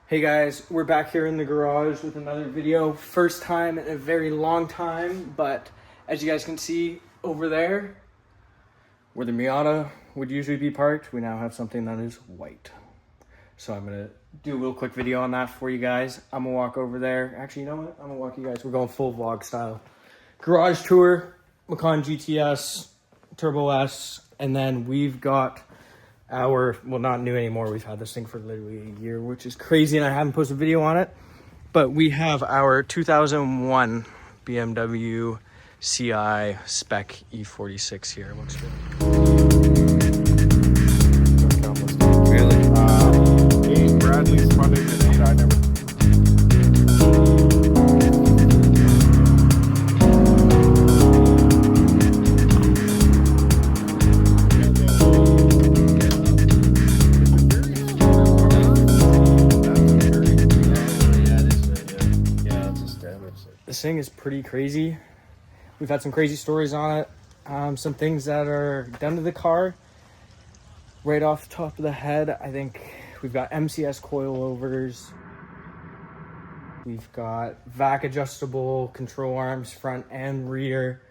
Hey guys, we're back here in the garage with another video. First time in a very long time, but as you guys can see over there, where the Miata would usually be parked, we now have something that is white. So I'm gonna do a little quick video on that for you guys. I'm gonna walk over there. Actually, you know what? I'm gonna walk you guys. We're going full vlog style. Garage tour, Macan GTS, Turbo S, and then we've got our, well, not new anymore. We've had this thing for literally a year, which is crazy, and I haven't posted a video on it. But we have our 2001 BMW CI Spec E46 here. Looks good. Really? 8 Bradley's funded and 8 I never. This thing is pretty crazy. We've had some crazy stories on it. Some things that are done to the car. Right off the top of the head, I think we've got MCS coilovers. We've got vac adjustable control arms, front and rear.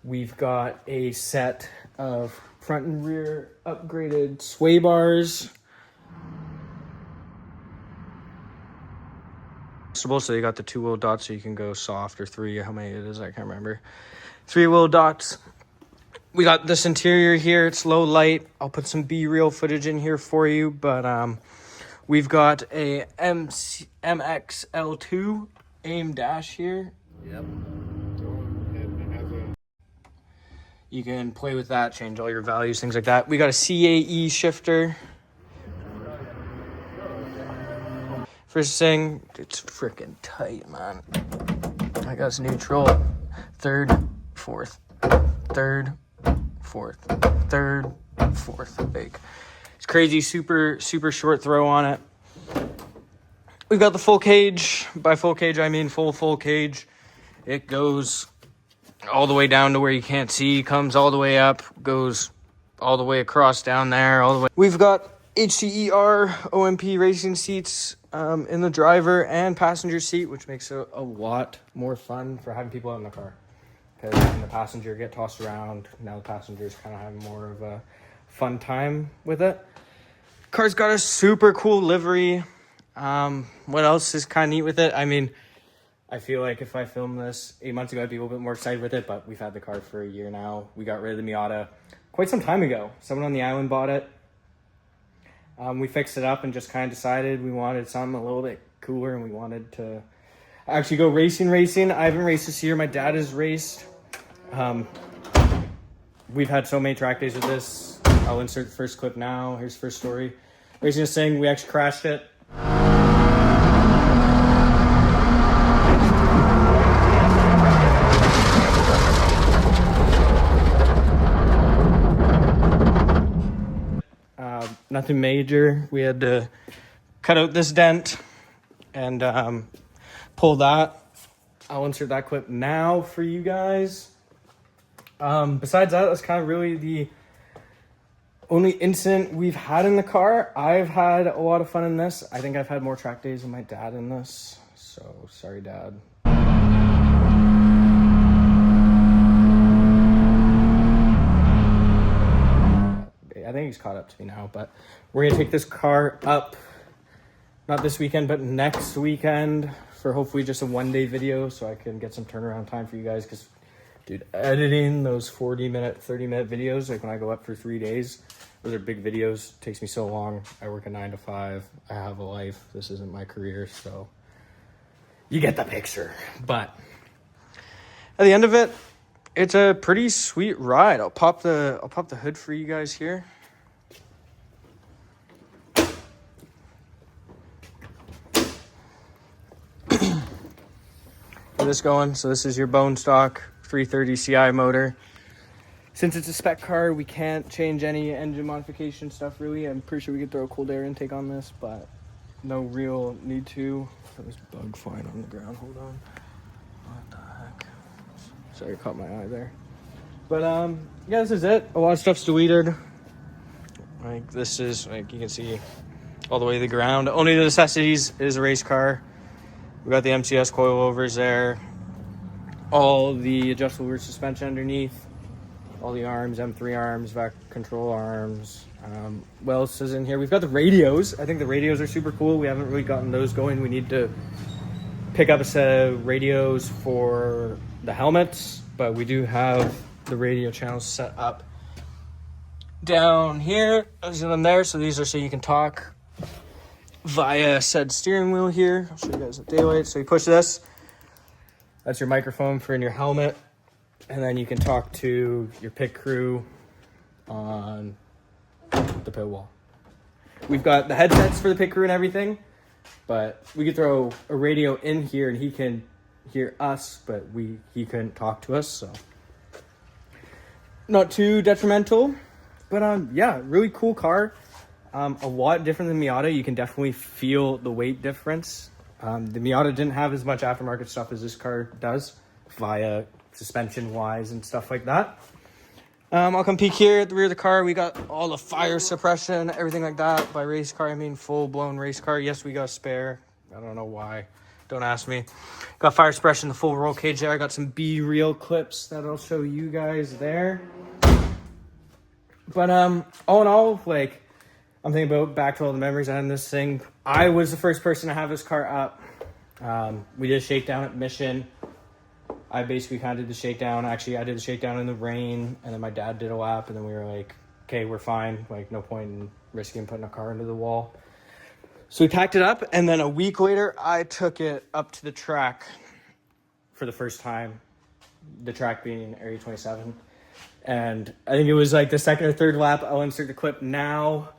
We've got a set of front and rear upgraded sway bars. So you got the 2-wheel dots, so you can go soft, or 3, how many it is, I can't remember. 3-wheel dots. We got this interior here, it's low light. I'll put some B-reel footage in here for you, but we've got a MXL2 AIM dash here. Yep. You can play with that, change all your values, things like that. We got a CAE shifter. First thing, it's freaking tight, man. I got this neutral, 3rd, 4th, 3rd, 4th, 3rd, 4th, big. It's crazy, super short throw on it. We've got the full cage. By full cage, I mean full cage. It goes all the way down to where you can't see, comes all the way up, goes all the way across down there, all the way. We've got HCER OMP racing seats in the driver and passenger seat, which makes it a lot more fun for having people out in the car. Because having the passenger get tossed around, now the passengers kind of have more of a fun time with it. Car's got a super cool livery. What else is kind of neat with it? I mean, I feel like if I filmed this 8 months ago, I'd be a little bit more excited with it, but we've had the car for a year now. We got rid of the Miata quite some time ago. Someone on the island bought it. We fixed it up and just kind of decided we wanted something a little bit cooler, and we wanted to actually go racing. I haven't raced this year. My dad has raced. We've had so many track days with this. I'll insert the first clip now. Here's the first story. Racing this thing, we actually crashed it. Nothing major. We had to cut out this dent and pull that. I'll insert that clip now for you guys. Besides that, that's kind of really the only incident we've had in the car. I've had a lot of fun in this. I think I've had more track days than my dad in this. So, sorry, Dad. I think he's caught up to me now, but we're gonna take this car up, not this weekend, but next weekend, for hopefully just a one-day video, so I can get some turnaround time for you guys. Because, dude, editing those 40-minute, 30-minute videos, like when I go up for 3 days, those are big videos. It takes me so long. I work a 9 to 5. I have a life. This isn't my career, so you get the picture. But at the end of it, it's a pretty sweet ride. I'll pop the hood for you guys here. Get this going. So this is your bone stock 330 CI motor. Since it's a spec car, we can't change any engine modification stuff really. I'm pretty sure we could throw a cold air intake on this, but no real need to. There's bug flying on the ground. Hold on. What the heck? Sorry, caught my eye there. But yeah, this is it. A lot of stuff's deleted. Like this is, like you can see all the way to the ground. Only the necessities is a race car. We got the MCS coilovers there. All the adjustable rear suspension underneath. All the arms, M3 arms, back control arms. What else is in here? We've got the radios. I think the radios are super cool. We haven't really gotten those going. We need to pick up a set of radios for the helmets, but we do have the radio channels set up down here. Those are them there. So these are so you can talk via said steering wheel here. I'll show you guys the daylight. So you push this. That's your microphone for in your helmet. And then you can talk to your pit crew on the pit wall. We've got the headsets for the pit crew and everything, but we could throw a radio in here and he can hear us, but he couldn't talk to us, so not too detrimental. But yeah, really cool car. A lot different than Miata. You can definitely feel the weight difference. The Miata didn't have as much aftermarket stuff as this car does via suspension wise and stuff like that. I'll come peek here at the rear of the car. We got all the fire suppression, everything like that. By race car, I mean full-blown race car. Yes, we got a spare. I don't know why. Don't ask me. Got fire suppression, the full roll cage there. I got some B-reel clips that I'll show you guys there. But all in all, like, I'm thinking about back to all the memories I had in this thing. I was the first person to have this car up. We did a shakedown at Mission. I basically kind of did the shakedown. Actually, I did the shakedown in the rain, and then my dad did a lap, and then we were like, okay, we're fine. Like, no point in risking putting a car into the wall. So we packed it up, and then a week later, I took it up to the track for the first time. The track being Area 27. And I think it was like the second or third lap. I'll insert the clip now.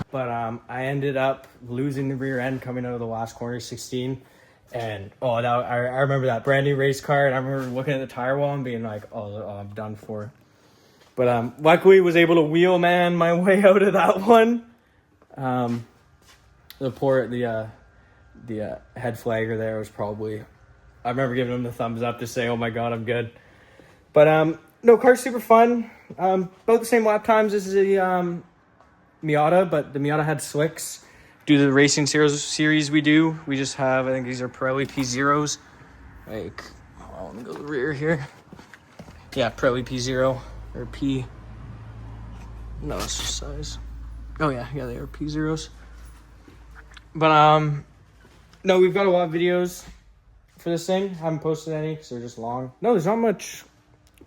But I ended up losing the rear end coming out of the last corner, 16. And I remember that brand new race car, and I remember looking at the tire wall and being like, oh I'm done for. But luckily was able to wheel man my way out of that one. The head flagger there was probably, I remember giving him the thumbs up to say, oh my god, I'm good. But no, car's super fun. About the same lap times as the Miata, but the Miata had slicks. Due to the racing series we do, we just have, I think these are Pirelli P0s. Like, let me go to the rear here. Yeah, Pirelli P0 or P. No, it's just size. Oh yeah, they are P0s. But no, we've got a lot of videos for this thing. Haven't posted any because they're just long. No, there's not much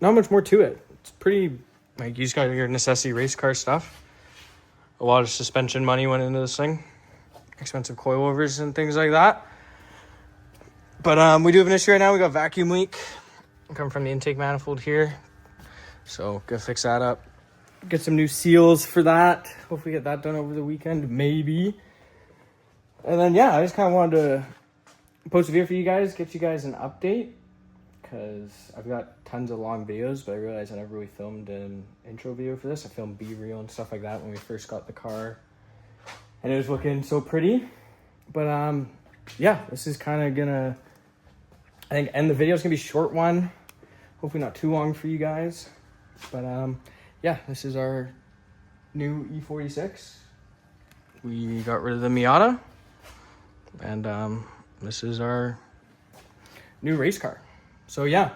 more to it. It's pretty, like, you just got your necessity race car stuff. A lot of suspension money went into this thing. Expensive coilovers and things like that. But we do have an issue right now. We got a vacuum leak coming from the intake manifold here. So gotta fix that up. Get some new seals for that. Hopefully get that done over the weekend, maybe. And then yeah, I just kind of wanted to post a video for you guys, get you guys an update. Because I've got tons of long videos, but I realized I never really filmed an intro video for this. I filmed B-reel and stuff like that when we first got the car. And it was looking so pretty. But yeah, this is kind of gonna, I think, end the video. It's gonna be a short one. Hopefully not too long for you guys. But yeah, this is our new E46. We got rid of the Miata. And this is our new race car. So yeah,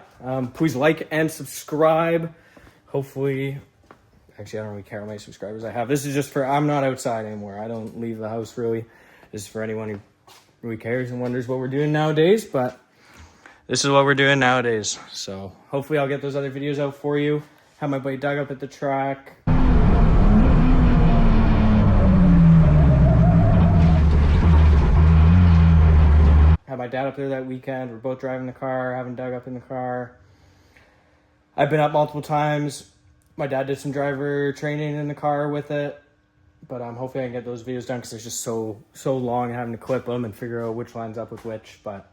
please like and subscribe. Hopefully, actually I don't really care how many subscribers I have. This is just for, I'm not outside anymore. I don't leave the house really. This is for anyone who really cares and wonders what we're doing nowadays. But this is what we're doing nowadays. So hopefully I'll get those other videos out for you. Have my buddy Doug up at the track. Had my dad up there that weekend. We're both driving the car, having Doug up in the car. I've been up multiple times. My dad did some driver training in the car with it. But hopefully I can get those videos done because they're just so long having to clip them and figure out which lines up with which. But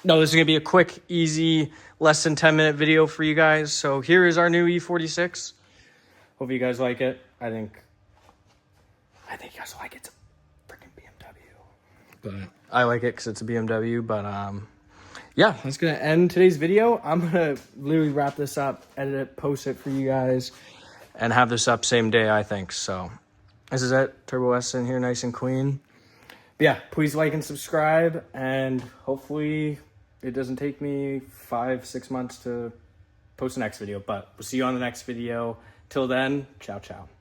no, this is going to be a quick, easy, less than 10-minute video for you guys. So here is our new E46. Hope you guys like it. I think you guys will like it. It's a freaking BMW. I like it because it's a BMW, but yeah, that's gonna end today's video. I'm gonna literally wrap this up, edit it, post it for you guys, and have this up same day, I think. So this is it. Turbo S in here, nice and clean. But yeah, please like and subscribe, and hopefully it doesn't take me 5-6 months to post the next video, but we'll see you on the next video. Till then, ciao, ciao.